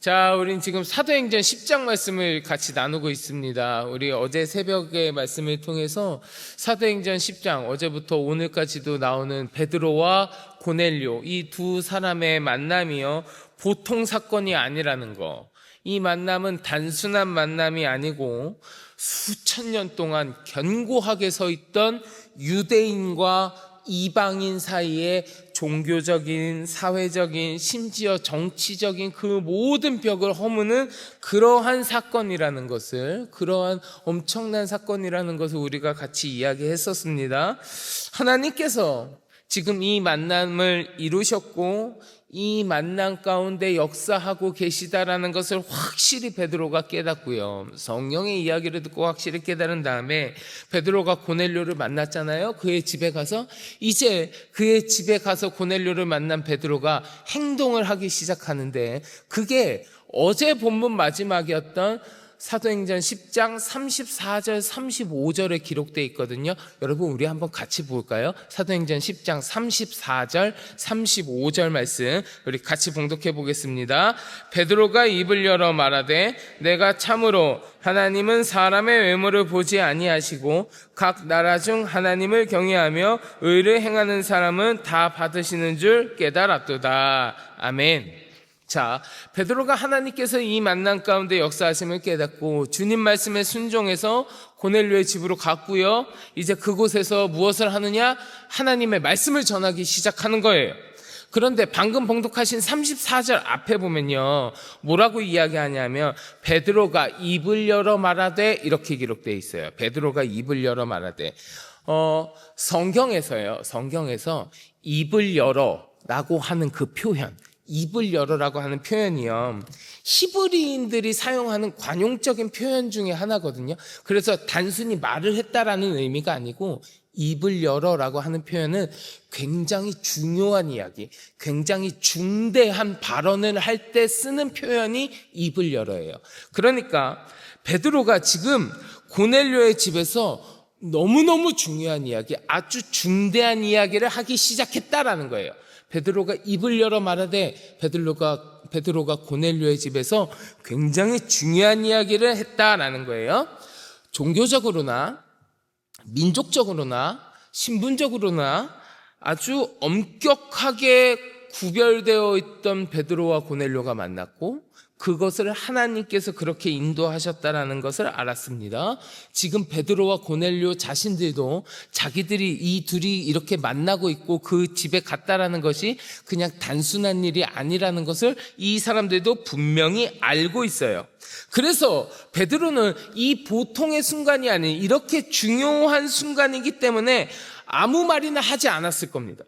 자, 우린 지금 사도행전 10장 말씀을 같이 나누고 있습니다. 우리 어제 새벽의 말씀을 통해서 사도행전 10장, 어제부터 오늘까지도 나오는 베드로와 고넬료, 이 두 사람의 만남이요, 보통 사건이 아니라는 거. 이 만남은 단순한 만남이 아니고 수천 년 동안 견고하게 서 있던 유대인과 이방인 사이에 종교적인, 사회적인, 심지어 정치적인 그 모든 벽을 허무는 그러한 사건이라는 것을, 그러한 엄청난 사건이라는 것을 우리가 같이 이야기했었습니다. 하나님께서 지금 이 만남을 이루셨고 이 만남 가운데 역사하고 계시다라는 것을 확실히 베드로가 깨닫고요, 성령의 이야기를 듣고 확실히 깨달은 다음에 베드로가 고넬료를 만났잖아요. 그의 집에 가서, 이제 그의 집에 가서 고넬료를 만난 베드로가 행동을 하기 시작하는데, 그게 어제 본문 마지막이었던 사도행전 10장 34절 35절에 기록되어 있거든요. 여러분, 우리 한번 같이 볼까요? 사도행전 10장 34절 35절 말씀 우리 같이 봉독해 보겠습니다. 베드로가 입을 열어 말하되 내가 참으로 하나님은 사람의 외모를 보지 아니하시고 각 나라 중 하나님을 경외하며 의를 행하는 사람은 다 받으시는 줄 깨달았도다. 아멘. 자, 베드로가 하나님께서 이 만남 가운데 역사하심을 깨닫고 주님 말씀에 순종해서 고넬료의 집으로 갔고요, 이제 그곳에서 무엇을 하느냐? 하나님의 말씀을 전하기 시작하는 거예요. 그런데 방금 봉독하신 34절 앞에 보면요, 뭐라고 이야기하냐면 베드로가 입을 열어 말하되, 이렇게 기록되어 있어요. 베드로가 입을 열어 말하되. 성경에서 입을 열어라고 하는 그 표현, 입을 열어라고 하는 표현이요, 히브리인들이 사용하는 관용적인 표현 중에 하나거든요. 그래서 단순히 말을 했다라는 의미가 아니고 입을 열어라고 하는 표현은 굉장히 중요한 이야기, 굉장히 중대한 발언을 할 때 쓰는 표현이 입을 열어예요. 그러니까 베드로가 지금 고넬료의 집에서 너무너무 중요한 이야기, 아주 중대한 이야기를 하기 시작했다라는 거예요. 베드로가 입을 열어 말하되 베드로가 고넬료의 집에서 굉장히 중요한 이야기를 했다라는 거예요. 종교적으로나 민족적으로나 신분적으로나 아주 엄격하게 구별되어 있던 베드로와 고넬료가 만났고, 그것을 하나님께서 그렇게 인도하셨다라는 것을 알았습니다. 지금 베드로와 고넬료 자신들도 자기들이 이 둘이 이렇게 만나고 있고 그 집에 갔다라는 것이 그냥 단순한 일이 아니라는 것을 이 사람들도 분명히 알고 있어요. 그래서 베드로는 이 보통의 순간이 아닌 이렇게 중요한 순간이기 때문에 아무 말이나 하지 않았을 겁니다.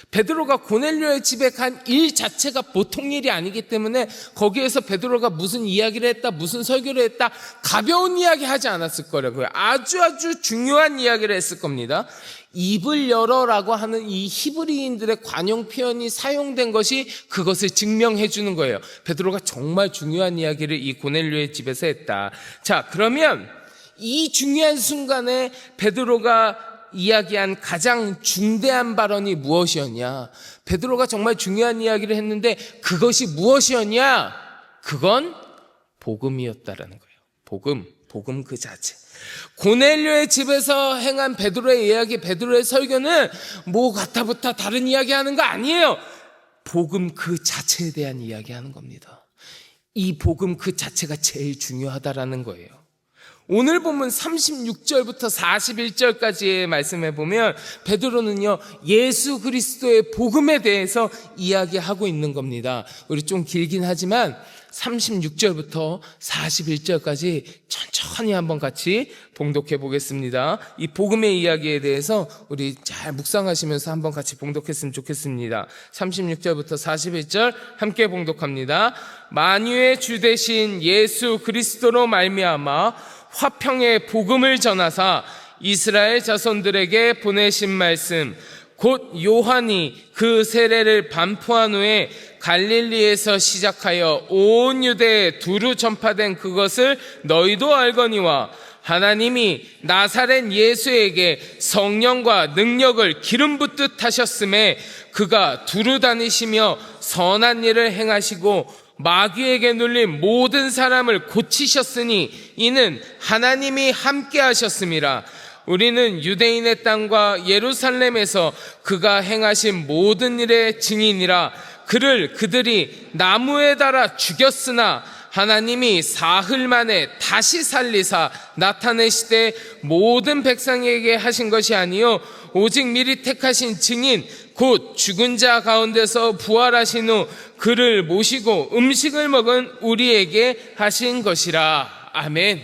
베드로가 고넬료의 집에 간 일 자체가 보통 일이 아니기 때문에 거기에서 베드로가 무슨 이야기를 했다, 무슨 설교를 했다, 가벼운 이야기 하지 않았을 거라고요. 아주 중요한 이야기를 했을 겁니다. 입을 열어라고 하는 이 히브리인들의 관용 표현이 사용된 것이 그것을 증명해 주는 거예요. 베드로가 정말 중요한 이야기를 이 고넬료의 집에서 했다. 자, 그러면 이 중요한 순간에 베드로가 이야기한 가장 중대한 발언이 무엇이었냐? 베드로가 정말 중요한 이야기를 했는데 그것이 무엇이었냐? 그건 복음이었다라는 거예요. 복음 그 자체. 고넬료의 집에서 행한 베드로의 이야기, 베드로의 설교는 뭐 가타부타 다른 이야기하는 거 아니에요. 복음 그 자체에 대한 이야기하는 겁니다. 이 복음 그 자체가 제일 중요하다라는 거예요. 오늘 본문 36절부터 41절까지의 말씀에 보면 베드로는요, 예수 그리스도의 복음에 대해서 이야기하고 있는 겁니다. 우리 좀 길긴 하지만 36절부터 41절까지 천천히 한번 같이 봉독해 보겠습니다. 이 복음의 이야기에 대해서 우리 잘 묵상하시면서 한번 같이 봉독했으면 좋겠습니다. 36절부터 41절 함께 봉독합니다. 만유의 주 되신 예수 그리스도로 말미암아 화평의 복음을 전하사 이스라엘 자손들에게 보내신 말씀, 곧 요한이 그 세례를 반포한 후에 갈릴리에서 시작하여 온 유대에 두루 전파된 그것을 너희도 알거니와, 하나님이 나사렛 예수에게 성령과 능력을 기름 붓듯 하셨음에 그가 두루 다니시며 선한 일을 행하시고 마귀에게 눌린 모든 사람을 고치셨으니 이는 하나님이 함께 하셨음이라. 우리는 유대인의 땅과 예루살렘에서 그가 행하신 모든 일의 증인이라. 그를 그들이 나무에 달아 죽였으나 하나님이 사흘 만에 다시 살리사 나타내시되 모든 백성에게 하신 것이 아니요 오직 미리 택하신 증인 곧 죽은 자 가운데서 부활하신 후 그를 모시고 음식을 먹은 우리에게 하신 것이라. 아멘.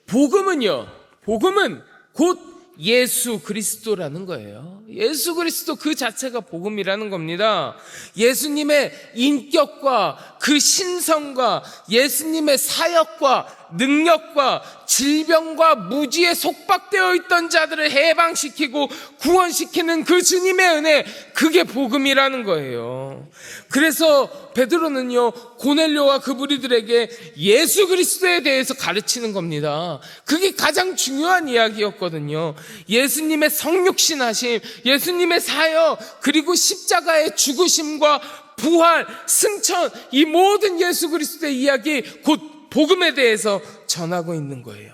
복음은 곧 예수 그리스도라는 거예요. 예수 그리스도 그 자체가 복음이라는 겁니다. 예수님의 인격과 그 신성과 예수님의 사역과 능력과 질병과 무지에 속박되어 있던 자들을 해방시키고 구원시키는 그 주님의 은혜, 그게 복음이라는 거예요. 그래서 베드로는요, 고넬료와 그 무리들에게 예수 그리스도에 대해서 가르치는 겁니다. 그게 가장 중요한 이야기였거든요. 예수님의 성육신하심, 예수님의 사역, 그리고 십자가의 죽으심과 부활, 승천, 이 모든 예수 그리스도의 이야기, 곧 복음에 대해서 전하고 있는 거예요.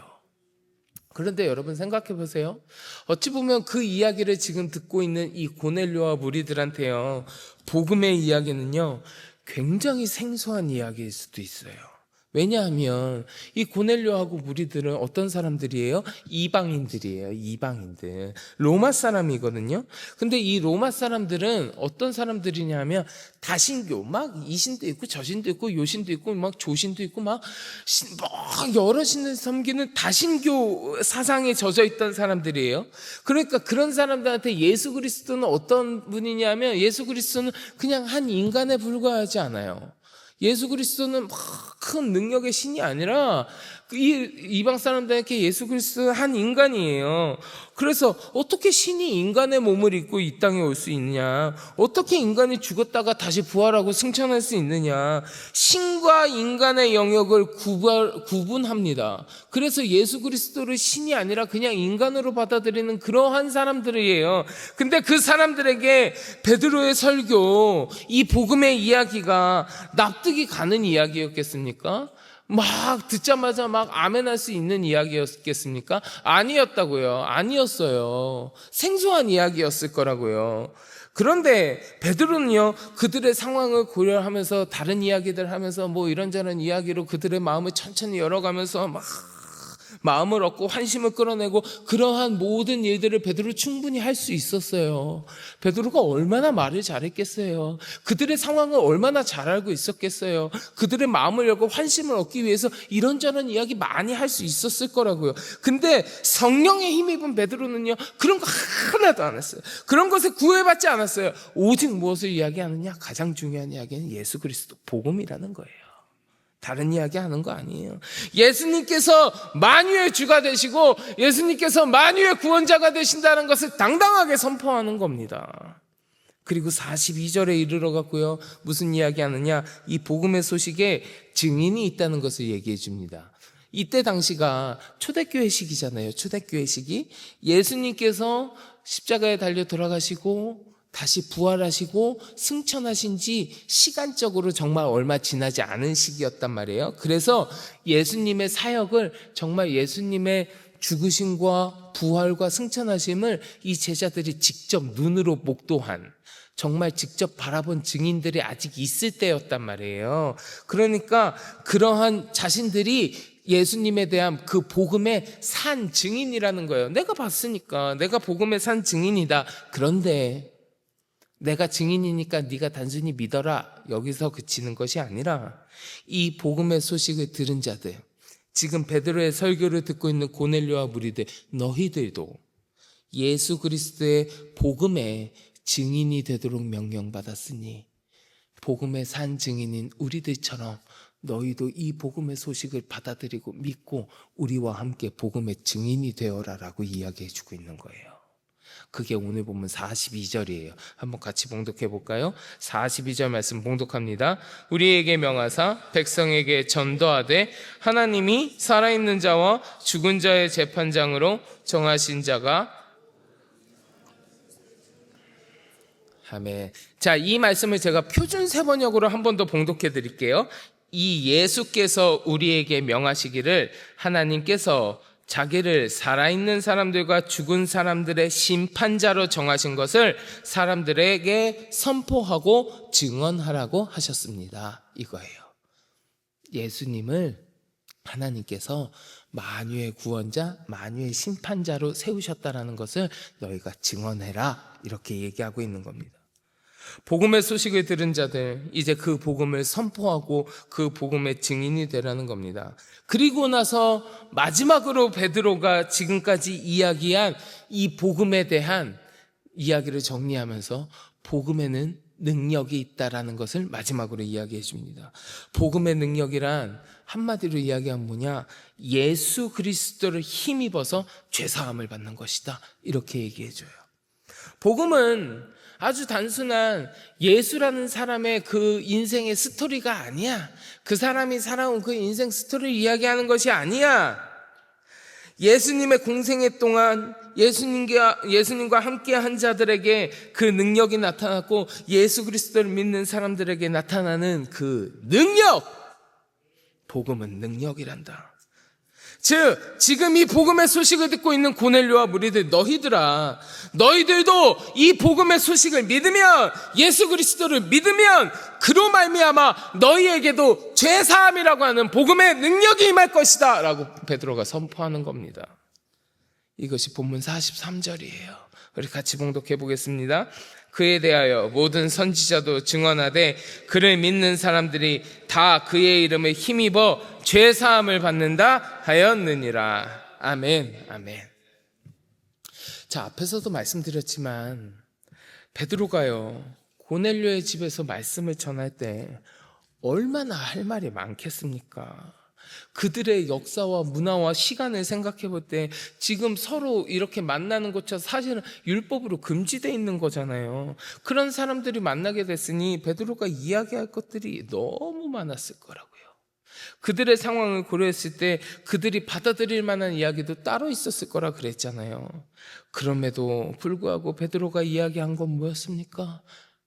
그런데 여러분 생각해 보세요. 어찌 보면 그 이야기를 지금 듣고 있는 이 고넬료와 무리들한테요, 복음의 이야기는요, 굉장히 생소한 이야기일 수도 있어요. 왜냐하면 이 고넬료하고 무리들은 어떤 사람들이에요? 이방인들이에요. 이방인들. 로마 사람이거든요. 근데 이 로마 사람들은 어떤 사람들이냐면 다신교, 막 이신도 있고 저신도 있고 요신도 있고 막 조신도 있고 막 여러 신을 섬기는 다신교 사상에 젖어 있던 사람들이에요. 그러니까 그런 사람들한테 예수 그리스도는 어떤 분이냐면 예수 그리스도는 그냥 한 인간에 불과하지 않아요. 예수 그리스도는 막 큰 능력의 신이 아니라 이 이방 사람들에게 예수 그리스도는 한 인간이에요. 그래서 어떻게 신이 인간의 몸을 입고 이 땅에 올 수 있느냐? 어떻게 인간이 죽었다가 다시 부활하고 승천할 수 있느냐? 신과 인간의 영역을 구분합니다. 그래서 예수 그리스도를 신이 아니라 그냥 인간으로 받아들이는 그러한 사람들이에요. 근데 그 사람들에게 베드로의 설교, 이 복음의 이야기가 납득이 가는 이야기였겠습니까? 막 듣자마자 막 아멘할 수 있는 이야기였겠습니까? 아니었다고요. 아니었어요. 생소한 이야기였을 거라고요. 그런데 베드로는요, 그들의 상황을 고려하면서 다른 이야기들 하면서 뭐 이런저런 이야기로 그들의 마음을 천천히 열어가면서 막 마음을 얻고 환심을 끌어내고 그러한 모든 일들을 베드로 충분히 할 수 있었어요. 베드로가 얼마나 말을 잘했겠어요. 그들의 상황을 얼마나 잘 알고 있었겠어요. 그들의 마음을 열고 환심을 얻기 위해서 이런저런 이야기 많이 할 수 있었을 거라고요. 근데 성령에 힘입은 베드로는요, 그런 거 하나도 안 했어요. 그런 것에 구애받지 않았어요. 오직 무엇을 이야기하느냐? 가장 중요한 이야기는 예수 그리스도 복음이라는 거예요. 다른 이야기 하는 거 아니에요. 예수님께서 만유의 주가 되시고 예수님께서 만유의 구원자가 되신다는 것을 당당하게 선포하는 겁니다. 그리고 42절에 이르러 갔고요, 무슨 이야기 하느냐? 이 복음의 소식에 증인이 있다는 것을 얘기해 줍니다. 이때 당시가 초대교회 시기잖아요. 초대교회 시기. 예수님께서 십자가에 달려 돌아가시고 다시 부활하시고 승천하신 지 시간적으로 정말 얼마 지나지 않은 시기였단 말이에요. 그래서 예수님의 사역을, 정말 예수님의 죽으심과 부활과 승천하심을 이 제자들이 직접 눈으로 목도한, 정말 직접 바라본 증인들이 아직 있을 때였단 말이에요. 그러니까 그러한 자신들이 예수님에 대한 그 복음의 산 증인이라는 거예요. 내가 봤으니까 내가 복음의 산 증인이다. 그런데 내가 증인이니까 네가 단순히 믿어라, 여기서 그치는 것이 아니라 이 복음의 소식을 들은 자들, 지금 베드로의 설교를 듣고 있는 고넬료와 무리들, 너희들도 예수 그리스도의 복음의 증인이 되도록 명령받았으니 복음의 산 증인인 우리들처럼 너희도 이 복음의 소식을 받아들이고 믿고 우리와 함께 복음의 증인이 되어라라고 이야기해 주고 있는 거예요. 그게 오늘 보면 42절이에요. 한번 같이 봉독해 볼까요? 42절 말씀 봉독합니다. 우리에게 명하사 백성에게 전도하되 하나님이 살아있는 자와 죽은 자의 재판장으로 정하신 자가 아멘. 자, 이 말씀을 제가 표준 세번역으로 한 번 더 봉독해 드릴게요. 이 예수께서 우리에게 명하시기를 하나님께서 자기를 살아있는 사람들과 죽은 사람들의 심판자로 정하신 것을 사람들에게 선포하고 증언하라고 하셨습니다. 이거예요. 예수님을 하나님께서 만유의 구원자, 만유의 심판자로 세우셨다라는 것을 너희가 증언해라, 이렇게 얘기하고 있는 겁니다. 복음의 소식을 들은 자들, 이제 그 복음을 선포하고 그 복음의 증인이 되라는 겁니다. 그리고 나서 마지막으로 베드로가 지금까지 이야기한 이 복음에 대한 이야기를 정리하면서 복음에는 능력이 있다라는 것을 마지막으로 이야기해 줍니다. 복음의 능력이란 한마디로 이야기하면 뭐냐? 예수 그리스도를 힘입어서 죄사함을 받는 것이다, 이렇게 얘기해 줘요. 복음은 아주 단순한 예수라는 사람의 그 인생의 스토리가 아니야. 그 사람이 살아온 그 인생 스토리를 이야기하는 것이 아니야. 예수님의 공생애 동안 예수님과 함께 한 자들에게 그 능력이 나타났고, 예수 그리스도를 믿는 사람들에게 나타나는 그 능력, 복음은 능력이란다. 즉, 지금 이 복음의 소식을 듣고 있는 고넬료와 무리들, 너희들도 이 복음의 소식을 믿으면, 예수 그리스도를 믿으면 그로 말미암아 너희에게도 죄사함이라고 하는 복음의 능력이 임할 것이다 라고 베드로가 선포하는 겁니다. 이것이 본문 43절이에요. 우리 같이 봉독해 보겠습니다. 그에 대하여 모든 선지자도 증언하되 그를 믿는 사람들이 다 그의 이름에 힘입어 죄사함을 받는다 하였느니라. 아멘, 아멘. 자, 앞에서도 말씀드렸지만 베드로가요, 고넬료의 집에서 말씀을 전할 때 얼마나 할 말이 많겠습니까? 그들의 역사와 문화와 시간을 생각해 볼 때 지금 서로 이렇게 만나는 것처럼 사실은 율법으로 금지되어 있는 거잖아요. 그런 사람들이 만나게 됐으니 베드로가 이야기할 것들이 너무 많았을 거라고요. 그들의 상황을 고려했을 때 그들이 받아들일 만한 이야기도 따로 있었을 거라 그랬잖아요. 그럼에도 불구하고 베드로가 이야기한 건 뭐였습니까?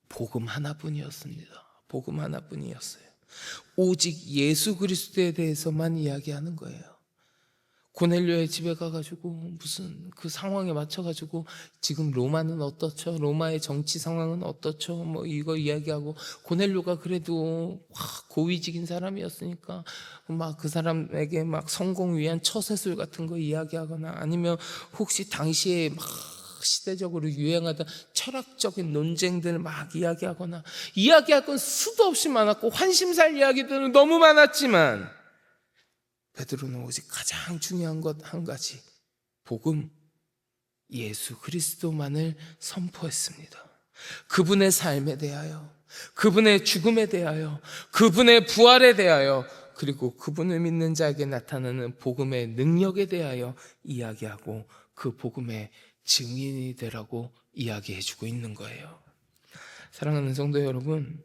복음 하나뿐이었습니다. 복음 하나뿐이었어요. 오직 예수 그리스도에 대해서만 이야기하는 거예요. 고넬료의 집에 가가지고 무슨 그 상황에 맞춰가지고 지금 로마는 어떻죠? 로마의 정치 상황은 어떻죠? 뭐 이거 이야기하고, 고넬료가 그래도 고위직인 사람이었으니까 막 그 사람에게 막 성공 위한 처세술 같은 거 이야기하거나, 아니면 혹시 당시에 막 시대적으로 유행하던 철학적인 논쟁들 막 이야기하거나, 이야기할 건 수도 없이 많았고 환심살 이야기들은 너무 많았지만 베드로는 오직 가장 중요한 것 한 가지, 복음, 예수 그리스도만을 선포했습니다. 그분의 삶에 대하여, 그분의 죽음에 대하여, 그분의 부활에 대하여, 그리고 그분을 믿는 자에게 나타나는 복음의 능력에 대하여 이야기하고 그 복음의 증인이 되라고 이야기해주고 있는 거예요. 사랑하는 성도 여러분,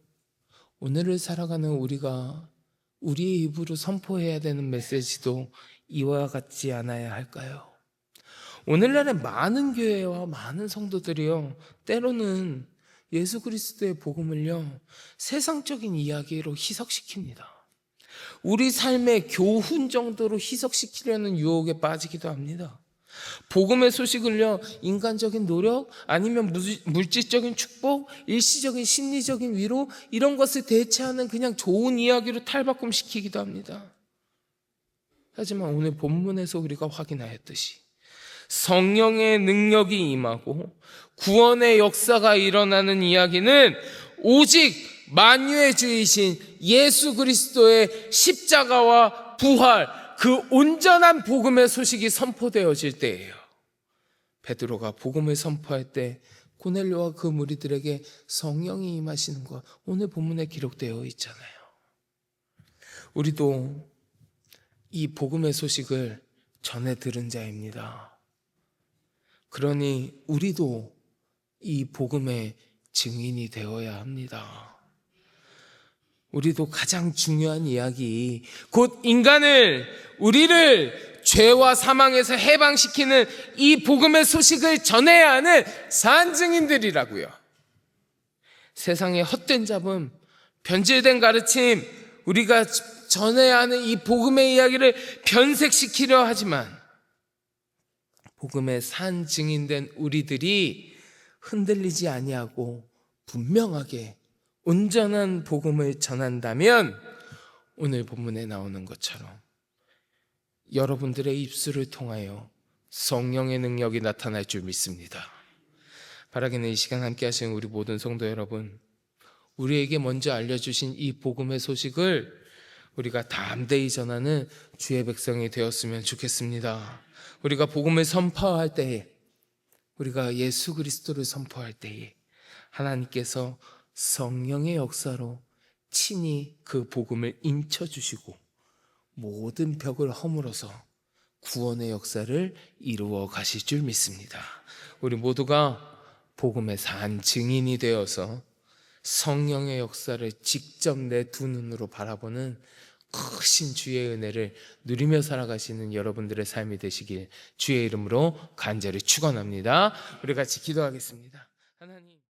오늘을 살아가는 우리가 우리의 입으로 선포해야 되는 메시지도 이와 같지 않아야 할까요? 오늘날의 많은 교회와 많은 성도들이요, 때로는 예수 그리스도의 복음을요, 세상적인 이야기로 희석시킵니다. 우리 삶의 교훈 정도로 희석시키려는 유혹에 빠지기도 합니다. 복음의 소식을요, 인간적인 노력, 아니면 물질적인 축복, 일시적인 심리적인 위로, 이런 것을 대체하는 그냥 좋은 이야기로 탈바꿈시키기도 합니다. 하지만 오늘 본문에서 우리가 확인하였듯이 성령의 능력이 임하고 구원의 역사가 일어나는 이야기는 오직 만유의 주이신 예수 그리스도의 십자가와 부활, 그 온전한 복음의 소식이 선포되어질 때예요. 베드로가 복음을 선포할 때 고넬료와 그 무리들에게 성령이 임하시는 것, 오늘 본문에 기록되어 있잖아요. 우리도 이 복음의 소식을 전해 들은 자입니다. 그러니 우리도 이 복음의 증인이 되어야 합니다. 우리도 가장 중요한 이야기, 곧 우리를 죄와 사망에서 해방시키는 이 복음의 소식을 전해야 하는 산증인들이라고요. 세상의 헛된 잡음, 변질된 가르침, 우리가 전해야 하는 이 복음의 이야기를 변색시키려 하지만 복음의 산 증인된 우리들이 흔들리지 아니하고 분명하게 온전한 복음을 전한다면 오늘 본문에 나오는 것처럼 여러분들의 입술을 통하여 성령의 능력이 나타날 줄 믿습니다. 바라기는 이 시간 함께 하시는 우리 모든 성도 여러분, 우리에게 먼저 알려주신 이 복음의 소식을 우리가 담대히 전하는 주의 백성이 되었으면 좋겠습니다. 우리가 복음을 선포할 때에, 우리가 예수 그리스도를 선포할 때에 하나님께서 성령의 역사로 친히 그 복음을 인쳐주시고 모든 벽을 허물어서 구원의 역사를 이루어 가실 줄 믿습니다. 우리 모두가 복음의 산 증인이 되어서 성령의 역사를 직접 내 두 눈으로 바라보는 크신 주의 은혜를 누리며 살아가시는 여러분들의 삶이 되시길 주의 이름으로 간절히 축원합니다. 우리 같이 기도하겠습니다. 하나님.